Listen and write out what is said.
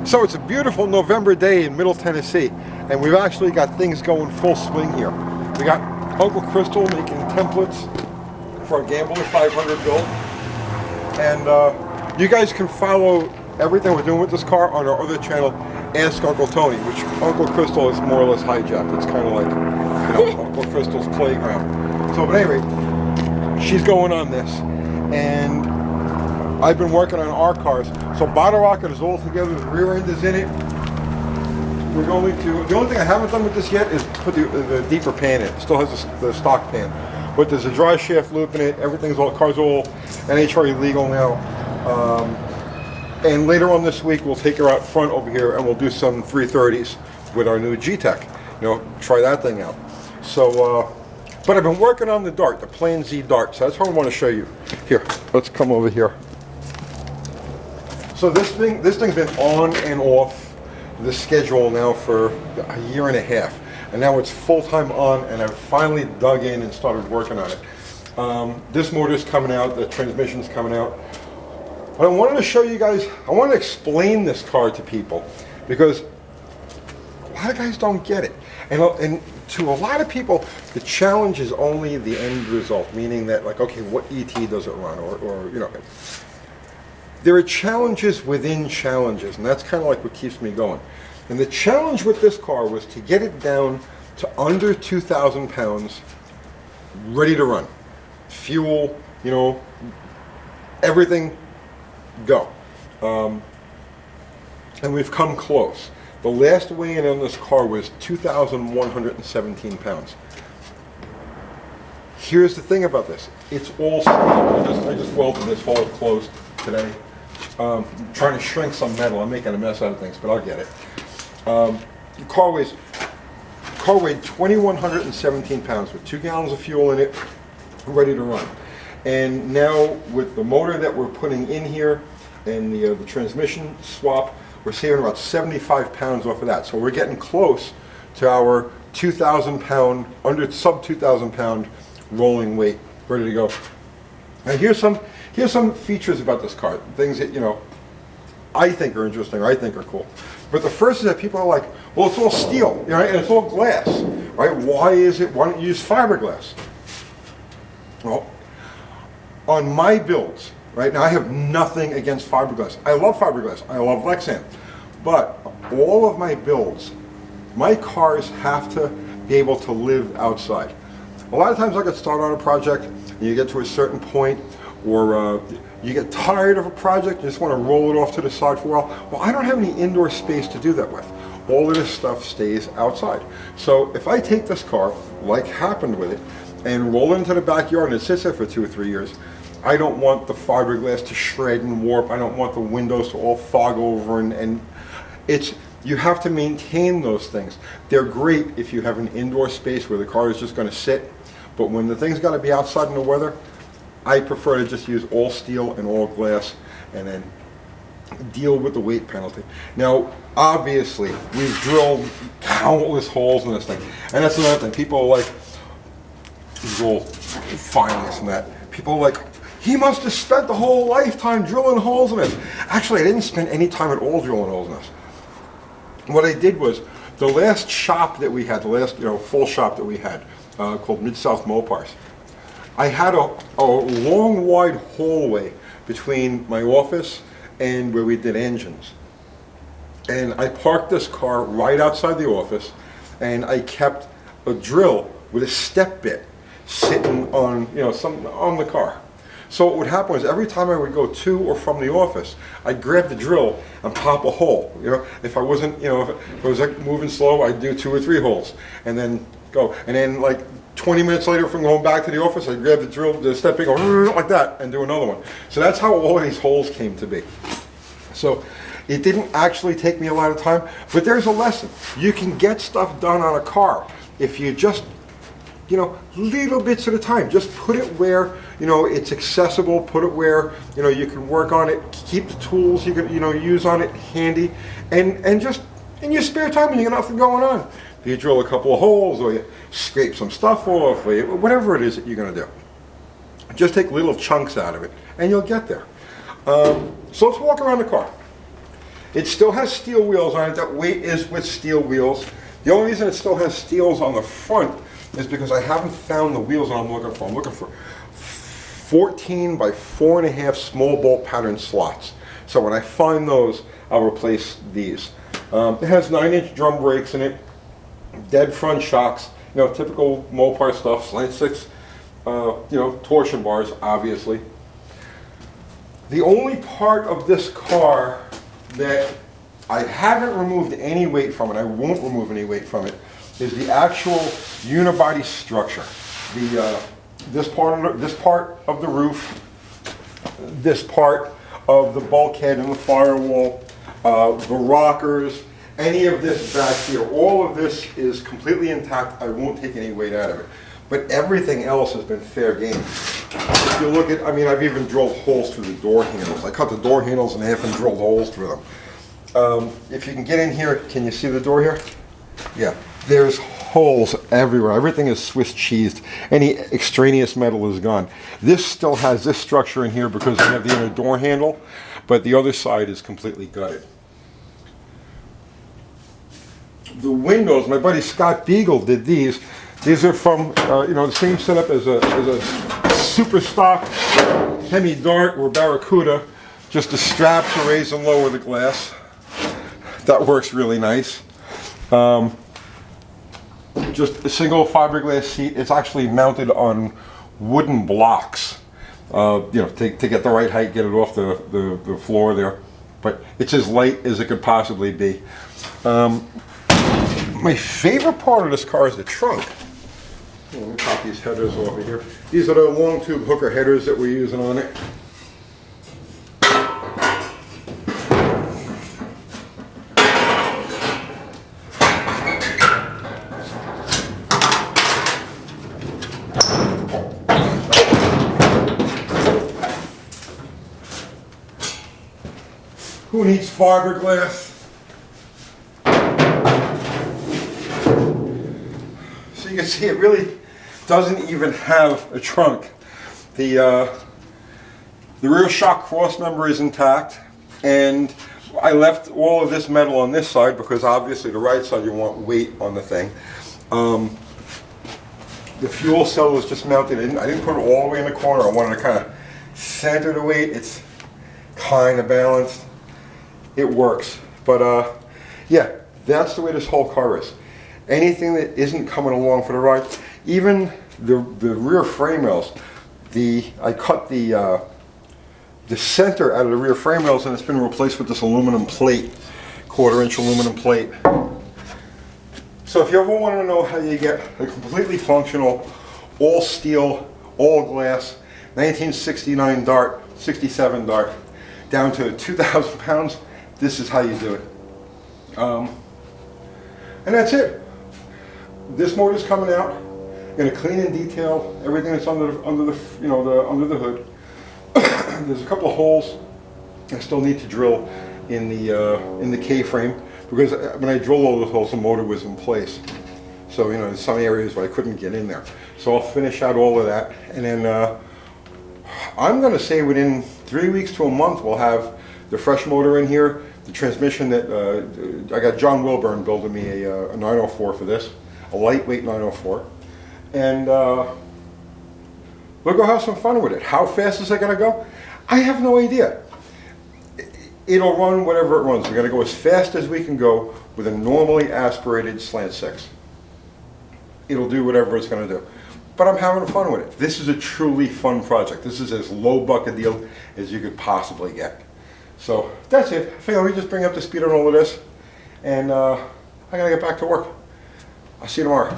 So it's a beautiful November day in Middle Tennessee, and we've actually got things going full swing here. We got Uncle Crystal making templates for a Gambler 500 build, and you guys can follow everything we're doing with this car on our other channel, Ask Uncle Tony, which Uncle Crystal is more or less hijacked. It's kind of like, Uncle Crystal's playground. So, but anyway, she's going on this, and I've been working on our cars. So bottle rocket is all together, the rear end is in it. We're going to, the only thing I haven't done with this yet is put the deeper pan in. It still has the stock pan. But there's a dry shaft loop in it, everything's all, car's all NHRA legal now. And later on this week we'll take her out front over here and we'll do some 330s with our new G-Tech. Try that thing out. So, but I've been working on the Dart, the Plan Z Dart, so that's what I want to show you. Here, let's come over here. So this thing's been on and off the schedule now for a year and a half, and now it's full-time on, and I've finally dug in and started working on it. This motor's coming out, the transmission's coming out. But I wanted to show you guys, I want to explain this car to people, because a lot of guys don't get it. And to a lot of people, the challenge is only the end result, meaning that, like, okay, what ET does it run, or there are challenges within challenges, and that's kind of like what keeps me going. And the challenge with this car was to get it down to under 2,000 pounds, ready to run. Fuel, everything, go. And we've come close. The last weigh-in on this car was 2,117 pounds. Here's the thing about this. It's all steel. I just welded this hole closed today. Trying to shrink some metal. I'm making a mess out of things, but I'll get it. The car weighed 2,117 pounds with 2 gallons of fuel in it, ready to run. And now with the motor that we're putting in here and the transmission swap, we're saving about 75 pounds off of that. So we're getting close to our 2,000 pound, sub 2,000 pound rolling weight, ready to go. Now here's some features about this car, things that, I think are interesting, or I think are cool. But the first is that people are like, well, it's all steel, and it's all glass, right? Why don't you use fiberglass? Well, on my builds, right now I have nothing against fiberglass. I love fiberglass, I love Lexan. But all of my builds, my cars have to be able to live outside. A lot of times I get started on a project, and you get to a certain point, or you get tired of a project, you just want to roll it off to the side for a while. Well, I don't have any indoor space to do that with. All of this stuff stays outside. So if I take this car, like happened with it, and roll it into the backyard and it sits there for 2 or 3 years, I don't want the fiberglass to shred and warp. I don't want the windows to all fog over, and you have to maintain those things. They're great if you have an indoor space where the car is just going to sit, but when the thing's got to be outside in the weather, I prefer to just use all steel and all glass and then deal with the weight penalty. Now, obviously, we've drilled countless holes in this thing. And that's another thing. People are like, these all fine this and that. People are like, he must have spent the whole lifetime drilling holes in this. Actually, I didn't spend any time at all drilling holes in this. What I did was, the last shop that we had, the last full shop that we had, called Mid-South Mopars, I had a long, wide hallway between my office and where we did engines. And I parked this car right outside the office, and I kept a drill with a step bit sitting on, on the car. So what would happen was every time I would go to or from the office, I'd grab the drill and pop a hole. If I wasn't, if I was like moving slow, I'd do 2 or 3 holes and then go. And then like 20 minutes later from going back to the office, I'd grab the drill, the step, go like that and do another one. So that's how all of these holes came to be. So it didn't actually take me a lot of time, but there's a lesson. You can get stuff done on a car if you just, little bits at a time. Just put it where, it's accessible, put it where, you can work on it, keep the tools you can, use on it handy, and just in your spare time when you got nothing going on. You drill a couple of holes, or you scrape some stuff off, or whatever it is that you're going to do. Just take little chunks out of it, and you'll get there. So let's walk around the car. It still has steel wheels on it. That weight is with steel wheels. The only reason it still has steels on the front is because I haven't found the wheels I'm looking for. I'm looking for 14 by 4.5 small bolt pattern slots. So when I find those, I'll replace these. It has 9-inch drum brakes in it, dead front shocks, you know, typical Mopar stuff, Slant 6, you know, torsion bars, obviously. The only part of this car that I haven't removed any weight from, and I won't remove any weight from it, is the actual unibody structure. This part of the roof, this part of the bulkhead and the firewall, the rockers, any of this back here, all of this is completely intact. I won't take any weight out of it. But everything else has been fair game. If you look at, I mean, I've even drilled holes through the door handles. I cut the door handles in half and drilled holes through them. If you can get in here, can you see the door here? Yeah, there's holes everywhere. Everything is Swiss cheesed. Any extraneous metal is gone. This still has this structure in here because we have the inner door handle, but the other side is completely gutted. The windows, my buddy Scott Beagle did these. These are from, you know, the same setup as a super stock Hemi Dart or Barracuda, just a strap to raise and lower the glass. That works really nice. Just a single fiberglass seat. It's actually mounted on wooden blocks, you know, to get the right height, get it off the floor there. But it's as light as it could possibly be. My favorite part of this car is the trunk. Let me pop these headers over here. These are the long tube hooker headers that we're using on it. Who needs fiberglass? So you can see it really doesn't even have a trunk. The rear shock cross member is intact, and I left all of this metal on this side because obviously the right side you want weight on the thing. The fuel cell was just mounted in. I didn't put it all the way in the corner. I wanted to kind of center the weight. It's kind of balanced. It works, but yeah, that's the way this whole car is. Anything that isn't coming along for the ride, even the rear frame rails, I cut the center out of the rear frame rails and it's been replaced with this aluminum plate, 1/4-inch aluminum plate. So if you ever want to know how you get a completely functional, all steel, all glass, 1969 Dart, 67 Dart, down to 2,000 pounds, this is how you do it. And that's it. This motor's coming out. Going to clean and detail everything that's under the hood. There's a couple of holes I still need to drill in the K-frame because when I drilled all those holes, the motor was in place. So, you know, there's some areas where I couldn't get in there. So I'll finish out all of that, and then I'm going to say within 3 weeks to a month we'll have the fresh motor in here. The transmission that I got John Wilburn building me a 904 for this, a lightweight 904, and we'll go have some fun with it. How fast is it going to go? I have no idea. It'll run whatever it runs. We're going to go as fast as we can go with a normally aspirated Slant 6. It'll do whatever it's going to do. But I'm having fun with it. This is a truly fun project. This is as low bucket deal as you could possibly get. So that's it. I figured we just bring up the speed on all of this, and I gotta get back to work. I'll see you tomorrow.